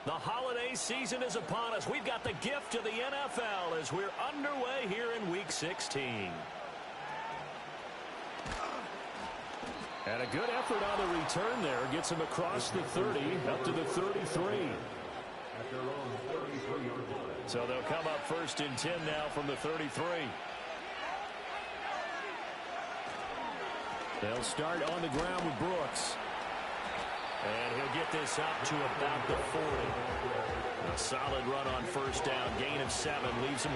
The holiday season is upon us. We've got the gift of the NFL as we're underway here in Week 16. And a good effort on the return there. Gets him across the 30, up to the 33. So they'll come up 1st and 10 now from the 33. They'll start on the ground with Brooks. And he'll get this up to about the 40. A solid run on 1st down. Gain of 7 leaves him.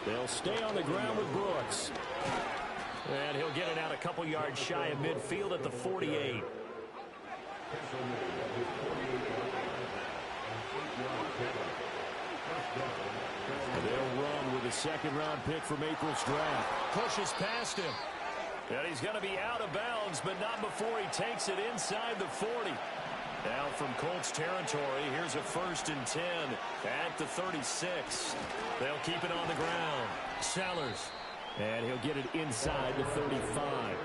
They'll stay on the ground with Brooks. And he'll get it out a couple yards shy of midfield at the 48. They'll run with a 2nd-round pick from April's draft. Pushes past him. And he's going to be out of bounds, but not before he takes it inside the 40. Now from Colts territory, here's a 1st and 10 at the 36. They'll keep it on the ground. Sellers. And he'll get it inside the 35.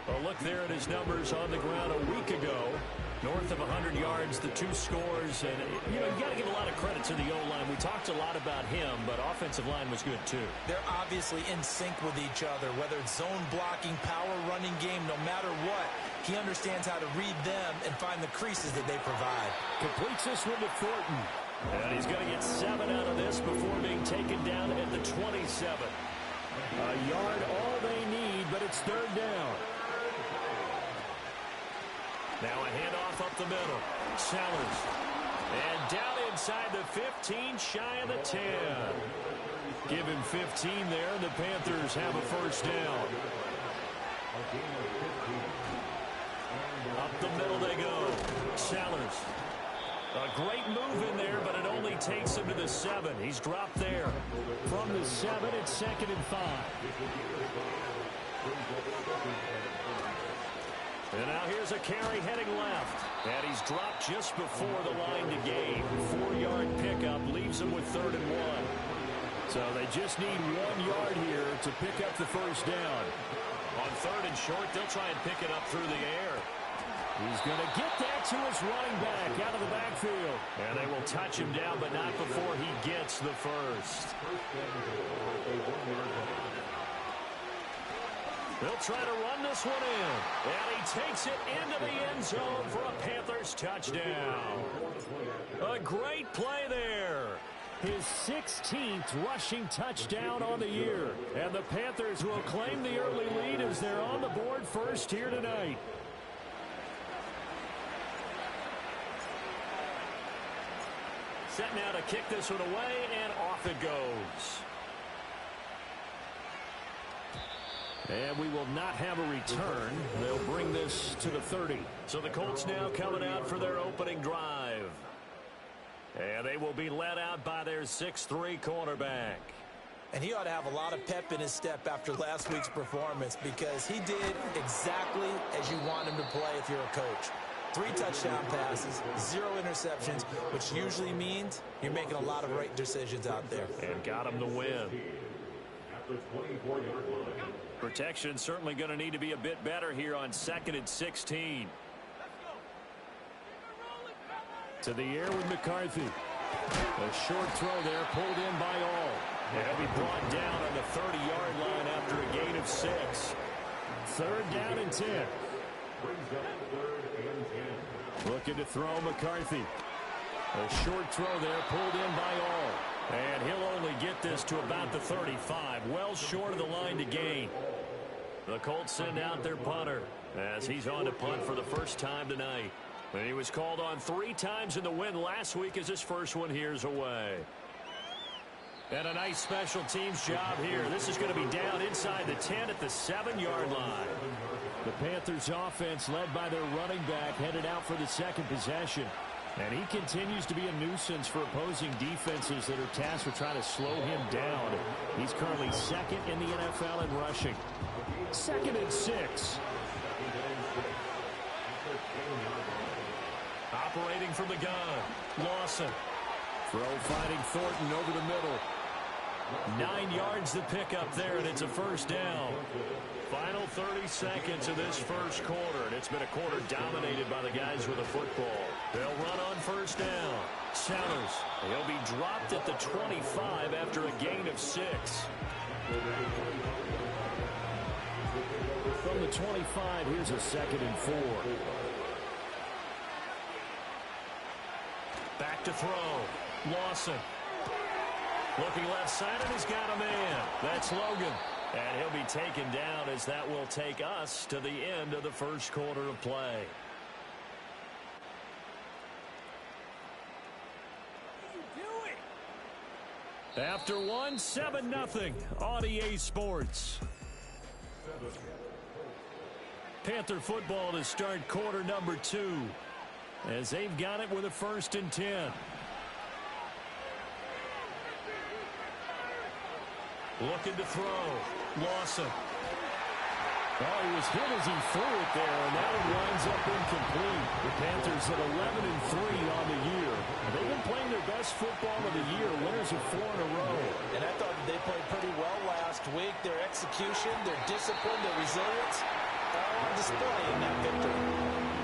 Well, look there at his numbers on the ground a week ago. North of 100 yards, the 2 scores. And, you got to give a lot of credit to the O-line. We talked a lot about him, but offensive line was good, too. They're obviously in sync with each other, whether it's zone blocking, power running game, no matter what. He understands how to read them and find the creases that they provide. Completes this one to Thornton. And he's going to get 7 out of this before being taken down at the 27. A yard all they need, but it's 3rd down. Now a handoff up the middle. Sellers. And down inside the 15, shy of the 10. Give him 15 there, and the Panthers have a 1st down. Up the middle they go. Sellers. A great move in there, but it only takes him to the 7. He's dropped there. From the 7, it's 2nd and 5. And now here's a carry heading left. And he's dropped just before the line to gain. 4-yard pickup leaves him with 3rd and 1. So they just need 1 yard here to pick up the 1st down. On 3rd and short, they'll try and pick it up through the air. He's going to get that to his running back out of the backfield. And they will touch him down, but not before he gets the 1st. They'll try to run this one in. And he takes it into the end zone for a Panthers touchdown. A great play there. His 16th rushing touchdown on the year. And the Panthers will claim the early lead as they're on the board first here tonight. Set now to kick this one away, and off it goes. And we will not have a return. They'll bring this to the 30. So the Colts now coming out for their opening drive. And they will be led out by their 6'3" cornerback. And he ought to have a lot of pep in his step after last week's performance, because he did exactly as you want him to play if you're a coach. 3 touchdown passes, 0 interceptions, which usually means you're making a lot of right decisions out there. And got him to win. Protection certainly going to need to be a bit better here on 2nd and 16. To the air with McCarthy. A short throw there, pulled in by all. And he'll be brought down on the 30-yard line after a gain of 6. 3rd down and 10. Looking to throw McCarthy. A short throw there, pulled in by all. And he'll only get this to about the 35, well short of the line to gain. The Colts send out their punter as he's on to punt for the first time tonight. And he was called on 3 times in the win last week as his first one here's away. And a nice special teams job here. This is going to be down inside the 10 at the 7-yard line. The Panthers offense led by their running back headed out for the 2nd possession. And he continues to be a nuisance for opposing defenses that are tasked with trying to slow him down. He's currently second in the NFL in rushing. 2nd and 6. Operating from the gun. Lawson. Throw finding Thornton over the middle. 9 yards to pick up there, and it's a first down. Final 30 seconds of this first quarter, and it's been a quarter dominated by the guys with the football. They'll run on first down. Sellers. He'll be dropped at the 25 after a gain of 6. From the 25, here's a 2nd and 4. Back to throw. Lawson. Looking left side, and he's got a man. That's Logan. And he'll be taken down as that will take us to the end of the first quarter of play. After one, 7-0 on EA Sports. Panther football to start quarter number 2 as they've got it with a 1st and 10. Looking to throw. Lawson. Oh, he was hit as he threw it there, and that one winds up incomplete. The Panthers at 11-3 on the year. They've been playing their best football of the year, winners of 4 in a row. And I thought they played pretty well last week. Their execution, their discipline, their resilience, all on display in that victory.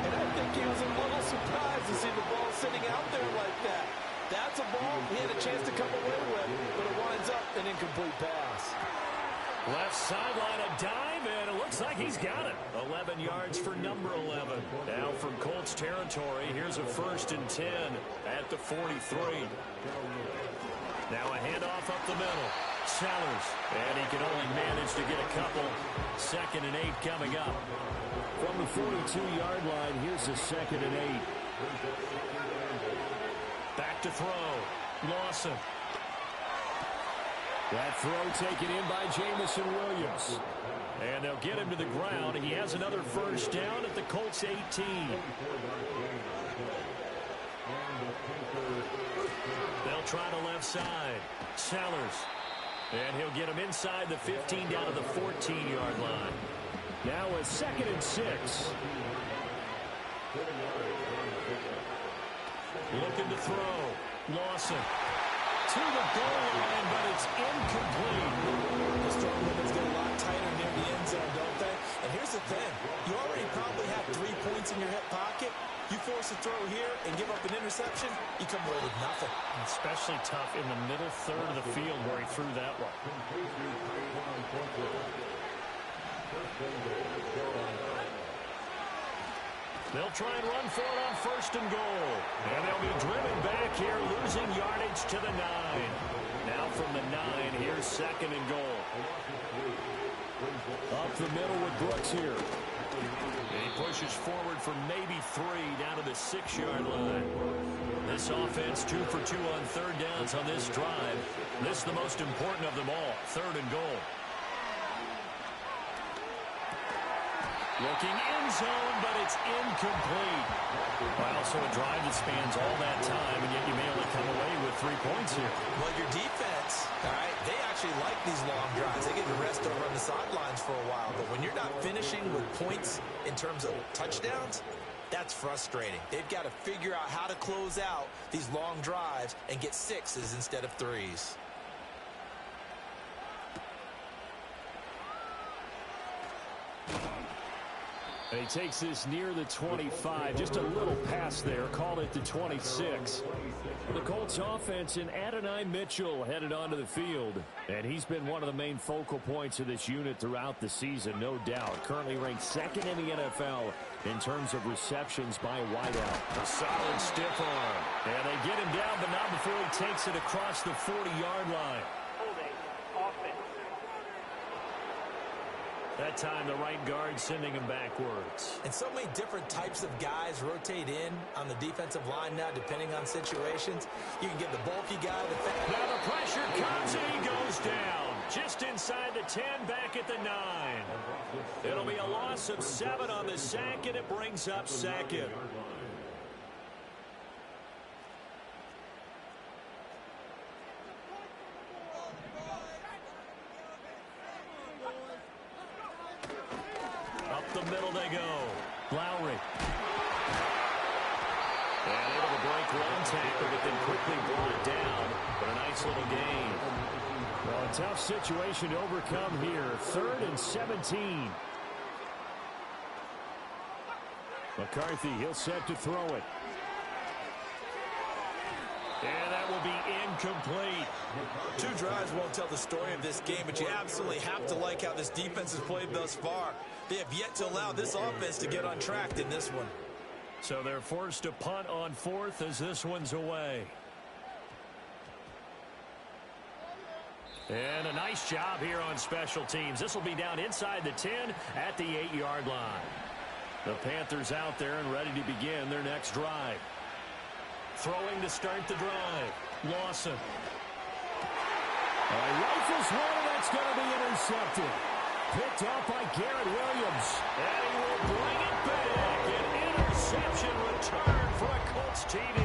And I think he was a little surprised to see the ball sitting out there like that. That's a ball he had a chance to come away with, but it winds up an incomplete pass. Left sideline, a dive, and it looks like he's got it. 11 yards for number 11. Now from Colts territory, here's a 1st and 10 at the 43. Now a handoff up the middle. Sellers, and he can only manage to get a couple. 2nd and 8 coming up. From the 42-yard line, here's a 2nd and 8. Back to throw. Lawson. That throw taken in by Jamison Williams. And they'll get him to the ground. He has another first down at the Colts 18. They'll try the left side. Sellers. And he'll get him inside the 15 down to the 14-yard line. Now a 2nd and 6. Looking to throw. Lawson. To the goal line, but it's incomplete. The strong limits get a lot tighter near the end zone, don't they? And here's the thing. You already probably have 3 points in your hip pocket. You force a throw here and give up an interception, you come away with nothing. Especially tough in the middle third of the field where he threw that one. They'll try and run for it on 1st and goal. And they'll be driven back here, losing yardage to the 9. Now from the 9, here's 2nd and goal. Up the middle with Brooks here. And he pushes forward for maybe 3 down to the 6-yard line. This offense 2 for 2 on 3rd downs on this drive. This is the most important of them all, 3rd and goal. Looking in zone, but it's incomplete. Well, so a drive that spans all that time, and yet you may only come away with 3 points here. Well, your defense, all right, they actually like these long drives. They get to rest over on the sidelines for a while. But when you're not finishing with points in terms of touchdowns, that's frustrating. They've got to figure out how to close out these long drives and get 6s instead of 3s. And he takes this near the 25, just a little pass there, called it the 26. The Colts offense and Adonai Mitchell headed onto the field. And he's been one of the main focal points of this unit throughout the season, no doubt. Currently ranked 2nd in the NFL in terms of receptions by a wideout. A solid stiff arm. And they get him down, but not before he takes it across the 40-yard line. That time, the right guard sending him backwards. And so many different types of guys rotate in on the defensive line now, depending on situations. You can get the bulky guy. Now the pressure comes, and he goes down. Just inside the 10, back at the 9. It'll be a loss of 7 on the sack, and it brings up 2nd. the middle they go. Lowry. And able to break one tackle, but then quickly brought it down. But a nice little gain. Well, a tough situation to overcome here. 3rd and 17. McCarthy, he'll set to throw it. And that will be incomplete. 2 drives won't tell the story of this game, but you absolutely have to like how this defense has played thus far. They have yet to allow this offense to get on track in this one. So they're forced to punt on 4th as this one's away. And a nice job here on special teams. This will be down inside the 10 at the 8-yard line. The Panthers out there and ready to begin their next drive. Throwing to start the drive. Lawson. Rifles one, and that's going to be intercepted. Picked off by Garrett Williams. And he will bring it back. An interception return for a Colts TD.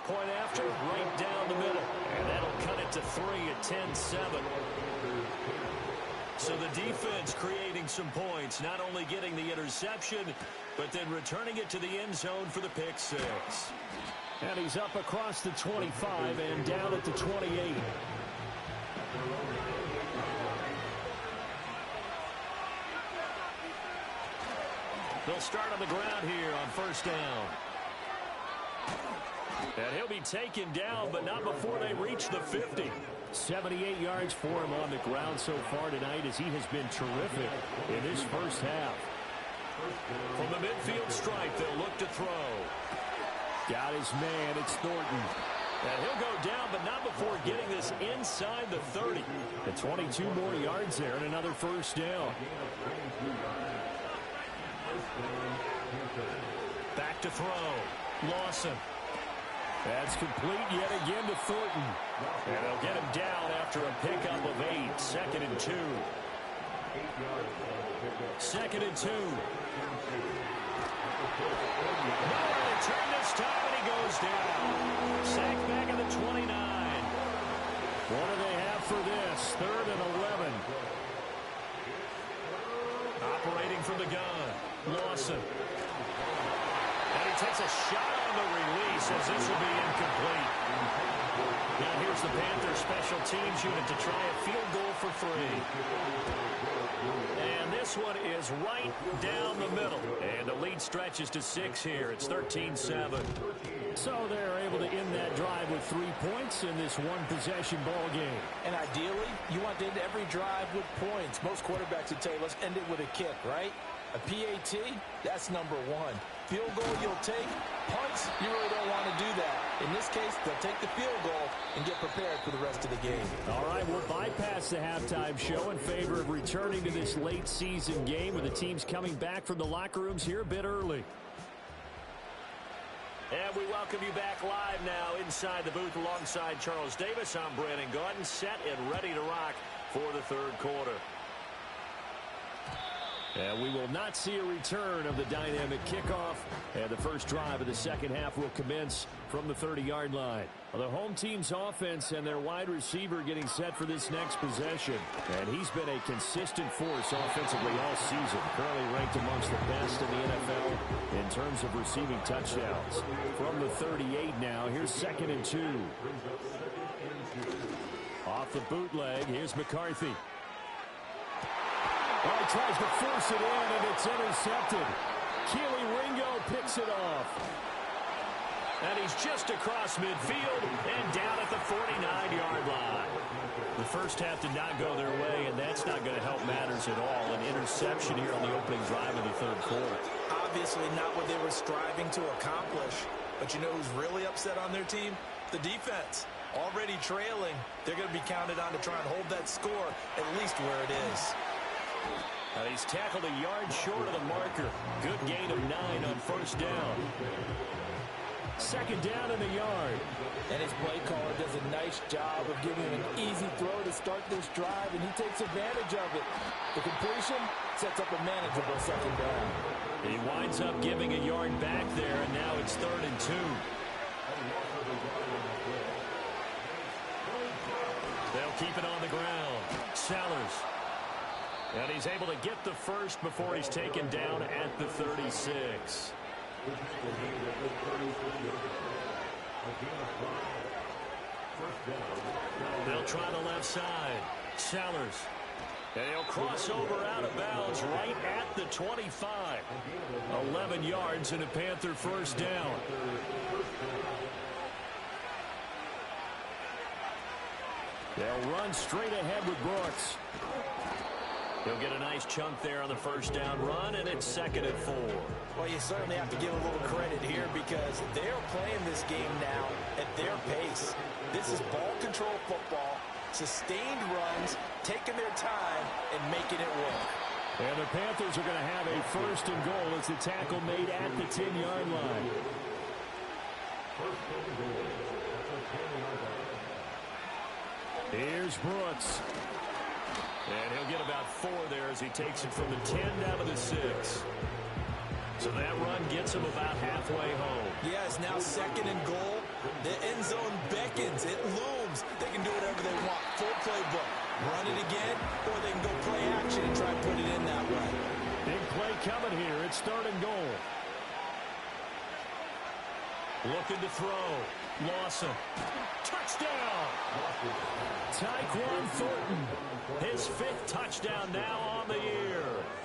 Point after, right down the middle. And that'll cut it to 3 at 10-7. So the defense creating some points, not only getting the interception, but then returning it to the end zone for the pick 6. And he's up across the 25 and down at the 28. They'll start on the ground here on 1st down. And he'll be taken down, but not before they reach the 50. 78 yards for him on the ground so far tonight as he has been terrific in this first half. From the midfield stripe, they'll look to throw. Got his man, it's Thornton. And he'll go down, but not before getting this inside the 30. And 22 more yards there and another first down. Back to throw. Lawson. That's complete yet again to Thornton. And they'll get him down after a pickup of 8. 2nd and 2. 2nd and 2. No return this time, and he goes down. Sacked back at the 29. What do they have for this? 3rd and 11. Operating from the gun. Lawson. And he takes a shot on the release as this will be incomplete. Now here's the Panthers special teams unit to try a field goal for 3. And this one is right down the middle. And the lead stretches to 6 here. It's 13-7. So they're able to end that drive with 3 points in this one-possession ball game. And ideally, you want to end every drive with points. Most quarterbacks would tell you, let's end it with a kick, right? A PAT, that's number 1. Field goal you'll take. Punts, you really don't want to do that. In this case, they'll take the field goal and get prepared for the rest of the game. All right, we'll bypass the halftime show in favor of returning to this late season game with the teams coming back from the locker rooms here a bit early. And we welcome you back live now inside the booth alongside Charles Davis. I'm Brandon Gaudin, set and ready to rock for the 3rd quarter. And we will not see a return of the dynamic kickoff. And the first drive of the second half will commence from the 30-yard line. The home team's offense and their wide receiver getting set for this next possession. And he's been a consistent force offensively all season. Currently ranked amongst the best in the NFL in terms of receiving touchdowns. From the 38 now, here's 2nd and 2. Off the bootleg, here's McCarthy. Oh, he tries to force it in, and it's intercepted. Keely Ringo picks it off. And he's just across midfield and down at the 49-yard line. The first half did not go their way, and that's not going to help matters at all. An interception here on the opening drive of the 3rd quarter. Obviously not what they were striving to accomplish. But you know who's really upset on their team? The defense. Already trailing. They're going to be counted on to try and hold that score at least where it is. He's tackled a yard short of the marker. Good gain of 9 on 1st down. 2nd down in the yard. And his play caller does a nice job of giving him an easy throw to start this drive, and he takes advantage of it. The completion sets up a manageable 2nd down. He winds up giving a yard back there, and now it's 3rd and 2. They'll keep it on the ground. Sellers. And he's able to get the first before he's taken down at the 36. They'll try the left side. Sellers. And he'll cross over out of bounds right at the 25. 11 yards and a Panther first down. They'll run straight ahead with Brooks. He'll get a nice chunk there on the first down run, and it's 2nd and 4. Well, you certainly have to give a little credit here because they're playing this game now at their pace. This is ball control football, sustained runs, taking their time, and making it work. And the Panthers are going to have a 1st and goal as the tackle made at the 10-yard line. Here's Brooks. And he'll get about 4 there as he takes it from the 10 down to the 6. So that run gets him about halfway home. Yeah, it's now 2nd and goal. The end zone beckons. It looms. They can do whatever they want. Full playbook. Run it again, or they can go play action and try to put it in that way. Big play coming here. It's 3rd and goal. Looking to throw. Lawson. Touchdown! Tyquan Thornton. His 5th touchdown now on the year.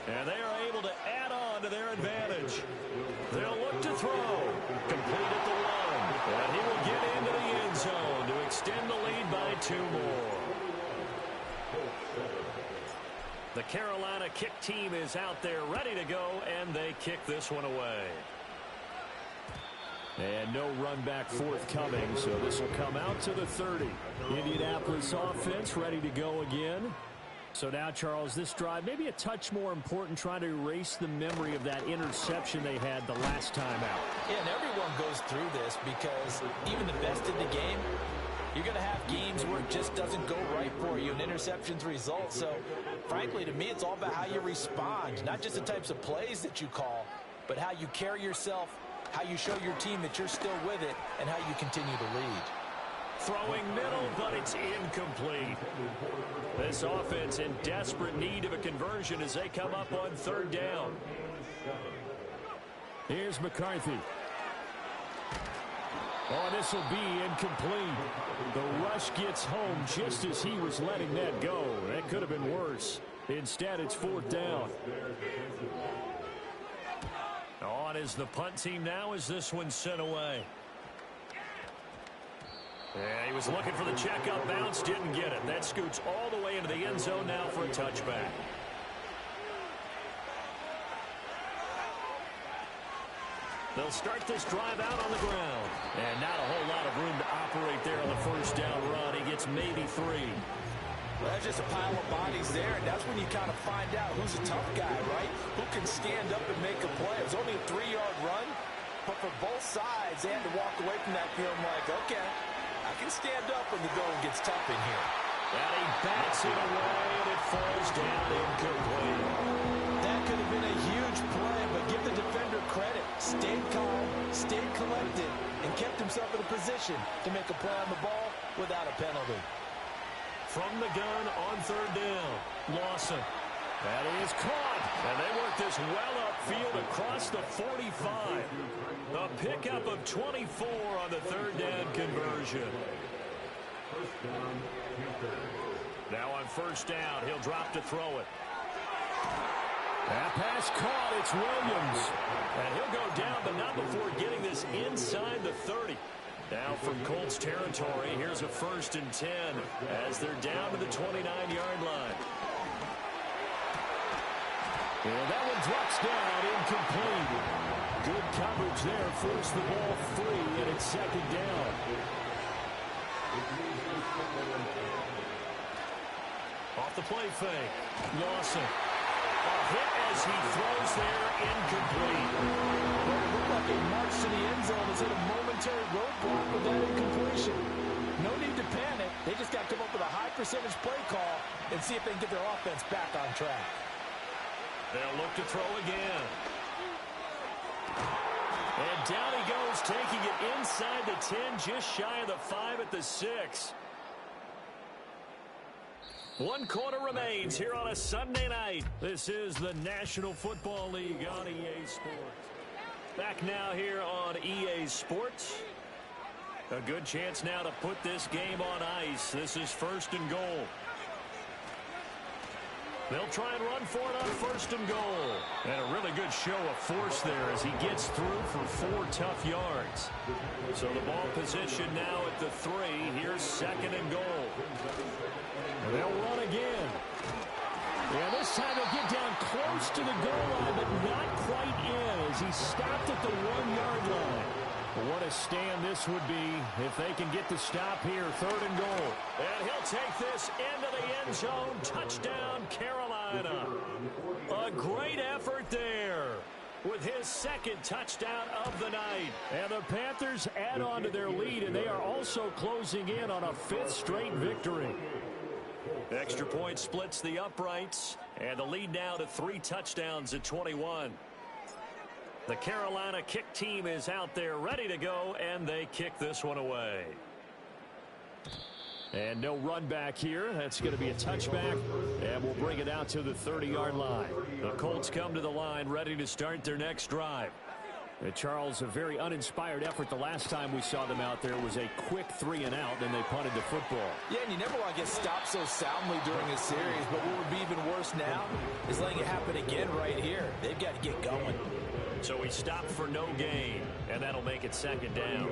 And they are able to add on to their advantage. They'll look to throw. Complete at the 1. And he will get into the end zone to extend the lead by 2 more. The Carolina kick team is out there ready to go, and they kick this one away. And no run back forthcoming, so this will come out to the 30. Indianapolis offense ready to go again. So now, Charles, this drive maybe a touch more important, trying to erase the memory of that interception they had the last time out. Yeah, and everyone goes through this because even the best in the game, you're going to have games where it just doesn't go right for you, and interceptions result. So, frankly, to me, it's all about how you respond, not just the types of plays that you call, but how you carry yourself, how you show your team that you're still with it, and how you continue to lead. Throwing middle, but it's incomplete. This offense in desperate need of a conversion as they come up on 3rd down. Here's McCarthy. Oh, this will be incomplete. The rush gets home just as he was letting that go. That could have been worse. Instead, it's 4th down. On is the punt team now as this one's sent away. Yeah, he was looking for the checkout bounce, didn't get it. That scoots all the way into the end zone now for a touchback. They'll start this drive out on the ground. And not a whole lot of room to operate there on the first down run. He gets maybe 3. Well, there's just a pile of bodies there, and that's when you kind of find out who's a tough guy, right? Who can stand up and make a play. It was only a 3-yard run, but for both sides, they had to walk away from that feeling like, okay, I can stand up when the going gets tough in here. And he bats it away, and it falls down incomplete. That could have been a huge play, but give the defender credit. Stayed calm, stayed collected, and kept himself in a position to make a play on the ball without a penalty. From the gun on 3rd down, Lawson. That is caught, and they work this well upfield across the 45. A pickup of 24 on the 3rd down conversion. Now on 1st down, he'll drop to throw it. That pass caught, it's Williams. And he'll go down, but not before getting this inside the 30. Now from Colts territory, here's a 1st and 10 as they're down to the 29-yard line. And that one drops down, incomplete. Good coverage there, forced the ball free, and it's 2nd down. Off the play fake, Lawson. A hit as he throws there, incomplete. Well, it looked like a march to the end zone has hit a momentary roadblock with that incompletion. No need to panic. They just got to come up with a high percentage play call and see if they can get their offense back on track. They'll look to throw again. And down he goes, taking it inside the 10, just shy of the 5 at the 6. One quarter remains here on a Sunday night. This is the National Football League on EA Sports. Back now here on EA Sports. A good chance now to put this game on ice. This is 1st and goal. They'll try and run for it on 1st and goal. And a really good show of force there as he gets through for 4 tough yards. So the ball position now at the 3. Here's 2nd and goal. And they'll run again. Yeah, this time they'll get down close to the goal line, but not quite in as he stopped at the 1-yard line. Well, what a stand this would be if they can get the stop here, 3rd and goal. And he'll take this into the end zone. Touchdown, Carolina. A great effort there with his 2nd touchdown of the night. And the Panthers add on to their lead, and they are also closing in on a 5th straight victory. Extra point splits the uprights, and the lead now to 3 touchdowns at 21. The Carolina kick team is out there ready to go, and they kick this one away. And no run back here. That's going to be a touchback, and we'll bring it out to the 30-yard line. The Colts come to the line ready to start their next drive. Charles, a very uninspired effort the last time we saw them out there was a quick 3 and out, then they punted the football. Yeah, and you never want to get stopped so soundly during a series, but what would be even worse now is letting it happen again right here. They've got to get going. So he stopped for no gain, and that'll make it 2nd down.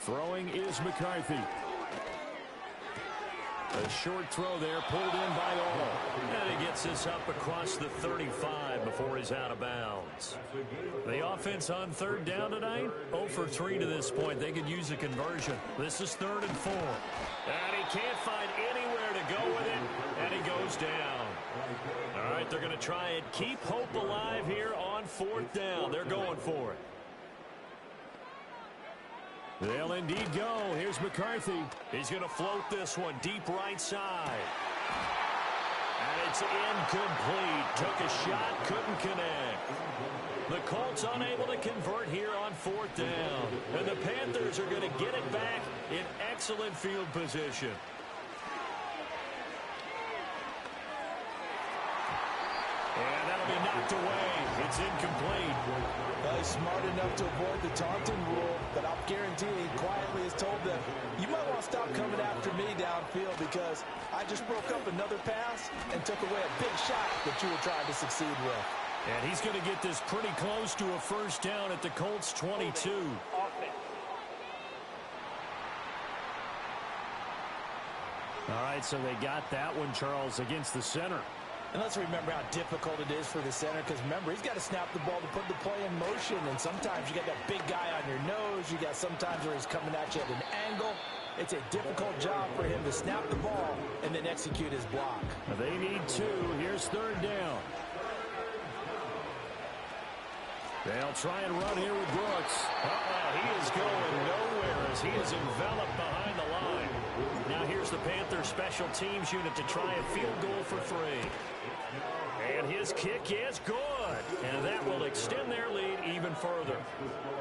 Throwing is McCarthy. A short throw there, pulled in by All. And he gets this up across the 35 before he's out of bounds. The offense on 3rd down tonight, 0 for 3 to this point. They could use a conversion. This is 3rd and 4. And he can't find anywhere to go with it, and he goes down. All right, they're going to try and keep hope alive here on 4th down. They're going for it. They'll indeed go. Here's McCarthy. He's going to float this one deep right side. And it's incomplete. Took a shot, couldn't connect. The Colts unable to convert here on 4th down. And the Panthers are going to get it back in excellent field position. And that'll be knocked away. It's incomplete. Well, he's smart enough to avoid the taunting rule, but I'll guarantee he quietly has told them, you might want to stop coming after me downfield because I just broke up another pass and took away a big shot that you were trying to succeed with. And he's going to get this pretty close to a 1st down at the Colts 22. All right, so they got that one, Charles, against the center. And let's remember how difficult it is for the center because, remember, he's got to snap the ball to put the play in motion. And sometimes you got that big guy on your nose. You got sometimes where he's coming at you at an angle. It's a difficult job for him to snap the ball and then execute his block. They need 2. Here's 3rd down. They'll try and run here with Brooks. He is going nowhere as he is enveloped behind the line. Now here's the Panthers special teams unit to try a field goal for 3. And his kick is good. And that will extend their lead even further.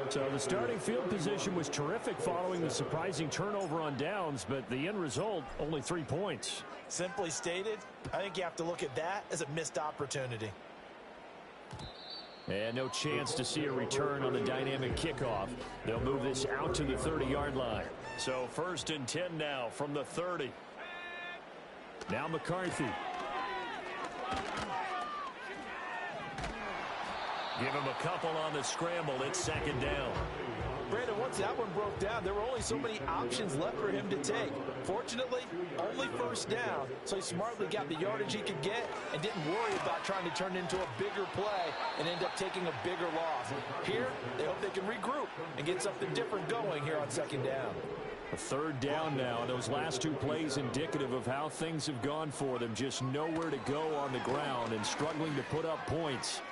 So the starting field position was terrific following the surprising turnover on downs, but the end result, only 3 points. Simply stated, I think you have to look at that as a missed opportunity. And no chance to see a return on the dynamic kickoff. They'll move this out to the 30-yard line. So 1st and 10 now from the 30. Now McCarthy. Give him a couple on the scramble. It's 2nd down. Brandon, once that one broke down, there were only so many options left for him to take. Fortunately, only 1st down, so he smartly got the yardage he could get and didn't worry about trying to turn into a bigger play and end up taking a bigger loss. Here, they hope they can regroup and get something different going here on 2nd down. A 3rd down now, and those last 2 plays indicative of how things have gone for them. Just nowhere to go on the ground and struggling to put up points.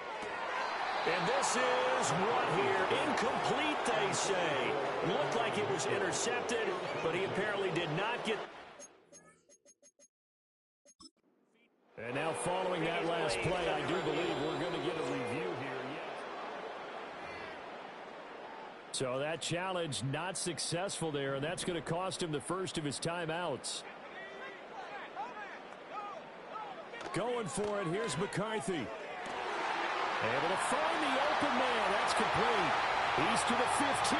And this is what here? Incomplete, they say. Looked like it was intercepted, but he apparently did not get. And now following that last play, I do believe we're going to get a review here. So that challenge not successful there, and that's going to cost him the first of his timeouts. Going for it, here's McCarthy. Able to find the open man. That's complete. He's to the 15.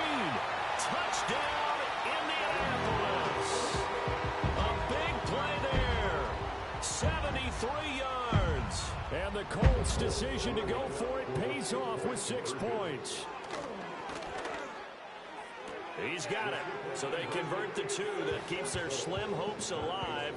Touchdown, Indianapolis. A big play there. 73 yards. And the Colts' decision to go for it pays off with 6 points. He's got it. So they convert the 2. That keeps their slim hopes alive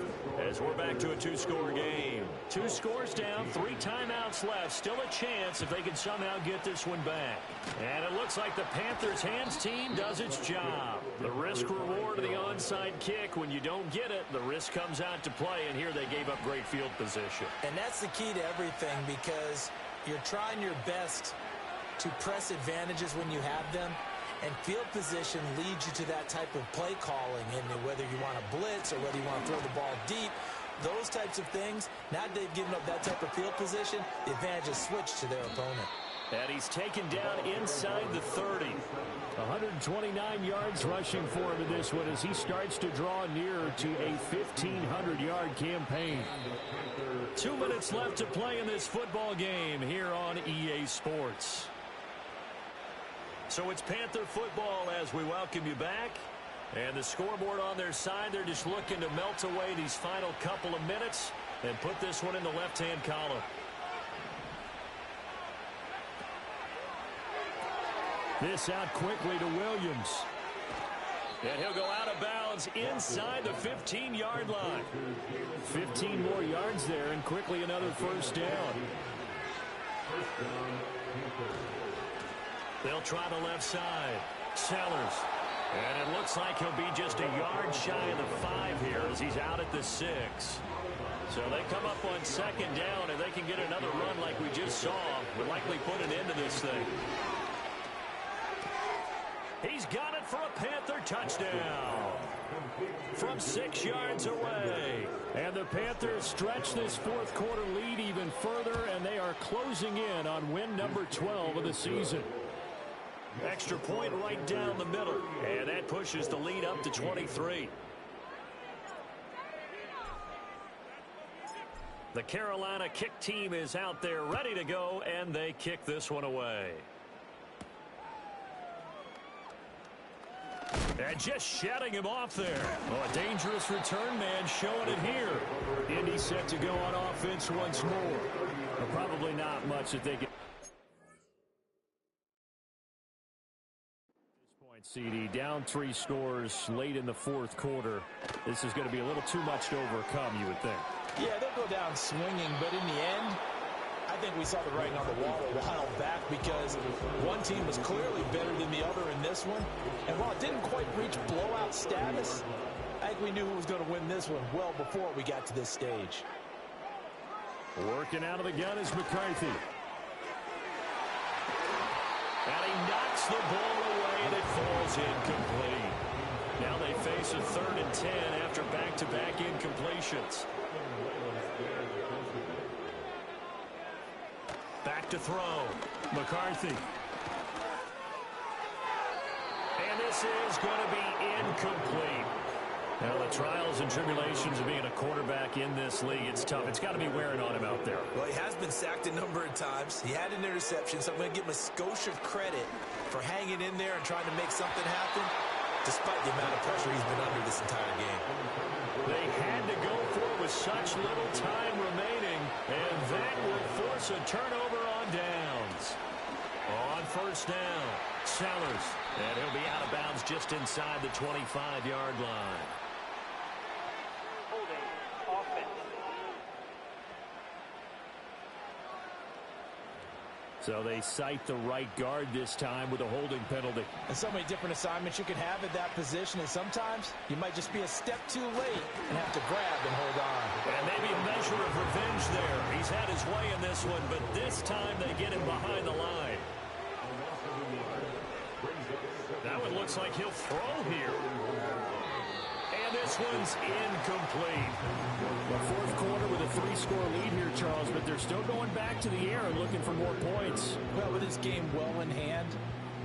as we're back to a 2-score game. 2 scores down, 3 timeouts left. Still a chance if they can somehow get this one back. And it looks like the Panthers' hands team does its job. The risk-reward of the onside kick. When you don't get it, the risk comes out to play. And here they gave up great field position. And that's the key to everything, because you're trying your best to press advantages when you have them. And field position leads you to that type of play calling, and whether you want to blitz or whether you want to throw the ball deep, those types of things. Now that they've given up that type of field position, the advantage is switched to their opponent. And he's taken down inside the 30. 129 yards rushing for him in this one as he starts to draw nearer to a 1,500-yard campaign. 2 minutes left to play in this football game here on EA Sports. So it's Panther football as we welcome you back. And the scoreboard on their side, they're just looking to melt away these final couple of minutes and put this one in the left-hand column. This out quickly to Williams. And he'll go out of bounds inside the 15-yard line. 15 more yards there, and quickly another first down. They'll try the left side. Sellers. And it looks like he'll be just a yard shy of the 5 here as he's out at the 6. So they come up on second down, and they can get another run like we just saw. Would likely put an end to this thing. He's got it for a Panther touchdown from 6 yards away. And the Panthers stretch this fourth quarter lead even further, and they are closing in on win number 12 of the season. Extra point right down the middle, and that pushes the lead up to 23. The Carolina kick team is out there ready to go, and they kick this one away. And just shutting him off there. Oh, a dangerous return man showing it here. Indy set to go on offense once more. But probably not much that they can. CD down 3 scores late in the fourth quarter. This is going to be a little too much to overcome, you would think. Yeah, they'll go down swinging, but in the end, I think we saw the writing on the wall a while back, because one team was clearly better than the other in this one. And while it didn't quite reach blowout status, I think we knew who was going to win this one well before we got to this stage. Working out of the gun is McCarthy. And he knocks the ball away, and it falls incomplete. Now they face a 3rd and 10 after back-to-back incompletions. Back to throw. McCarthy. And this is going to be incomplete. Now, the trials and tribulations of being a quarterback in this league, it's tough. It's got to be wearing on him out there. Well, he has been sacked a number of times. He had an interception, so I'm going to give him a skosh of credit for hanging in there and trying to make something happen, despite the amount of pressure he's been under this entire game. They had to go for it with such little time remaining, and that will force a turnover on downs. On first down, Sellers, and he'll be out of bounds just inside the 25-yard line. So they cite the right guard this time with a holding penalty. And so many different assignments you can have at that position, and sometimes you might just be a step too late and have to grab and hold on. And maybe a measure of revenge there. He's had his way in this one, but this time they get him behind the line. That one looks like he'll throw here. And this one's incomplete. The fourth quarter with a 3-score lead here, Charles, but they're still going back to the air and looking for more points. Well, with this game well in hand,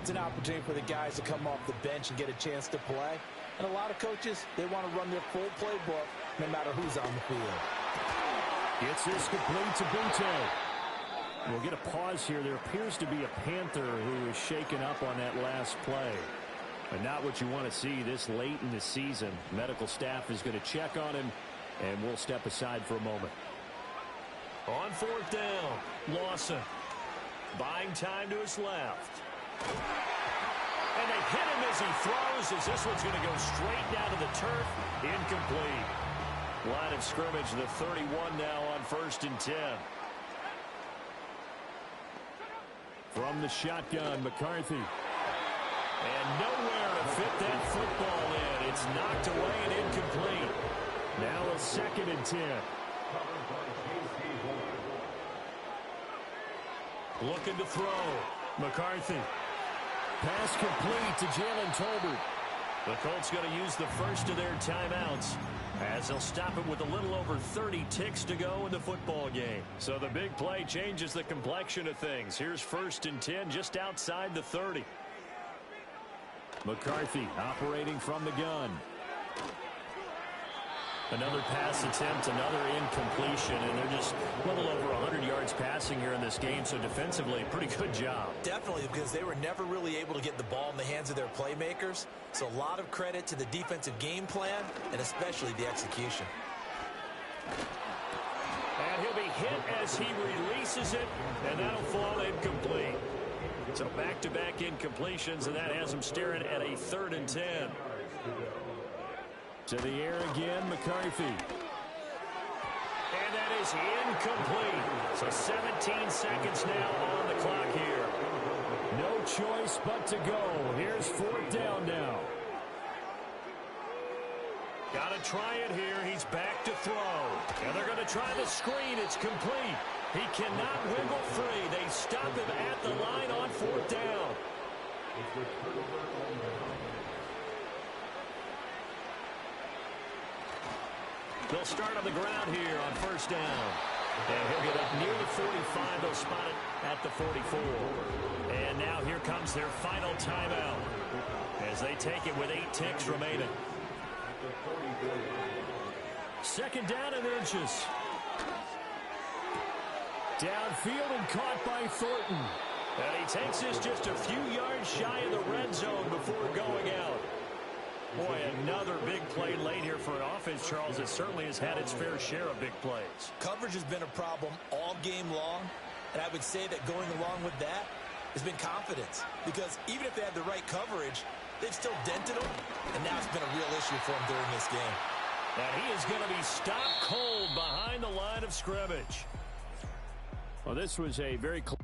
it's an opportunity for the guys to come off the bench and get a chance to play. And a lot of coaches, they want to run their full playbook no matter who's on the field. Gets this complete to Bunte. We'll get a pause here. There appears to be a Panther who is shaken up on that last play. But not what you want to see this late in the season. Medical staff is going to check on him, and we'll step aside for a moment. On fourth down, Lawson buying time to his left. And they hit him as he throws, as this one's going to go straight down to the turf. Incomplete. Line of scrimmage, the 31 now on 1st and 10. From the shotgun, McCarthy. And nowhere to fit that football in. It's knocked away and incomplete. Now a 2nd and 10. Looking to throw. McCarthy. Pass complete to Jalen Tolbert. The Colts going to use the first of their timeouts, as they'll stop it with a little over 30 ticks to go in the football game. So the big play changes the complexion of things. Here's 1st and 10 just outside the 30. McCarthy operating from the gun. Another pass attempt, another incompletion, and they're just a little over 100 yards passing here in this game, so defensively, pretty good job. Definitely, because they were never really able to get the ball in the hands of their playmakers, so a lot of credit to the defensive game plan, and especially the execution. And he'll be hit as he releases it, and that'll fall incomplete. So back-to-back incompletions, and that has him staring at a 3rd and 10. To the air again, McCarthy. And that is incomplete. So 17 seconds now on the clock here. No choice but to go. Here's 4th down now. Got to try it here. He's back to throw. And they're going to try the screen. It's complete. He cannot wiggle free. They stop him at the line on 4th down. They'll start on the ground here on 1st down. And he'll get up near the 45. They'll spot it at the 44. And now here comes their final timeout as they take it with 8 ticks remaining. 2nd down and inches. Downfield and caught by Thornton. And he takes this just a few yards shy of the red zone before going out. Boy, another big play late here for an offense, Charles, that certainly has had its fair share of big plays. Coverage has been a problem all game long, and I would say that going along with that has been confidence, because even if they had the right coverage, they've still dented them, and now it's been a real issue for them during this game. And he is going to be stopped cold behind the line of scrimmage. Well, this was a very close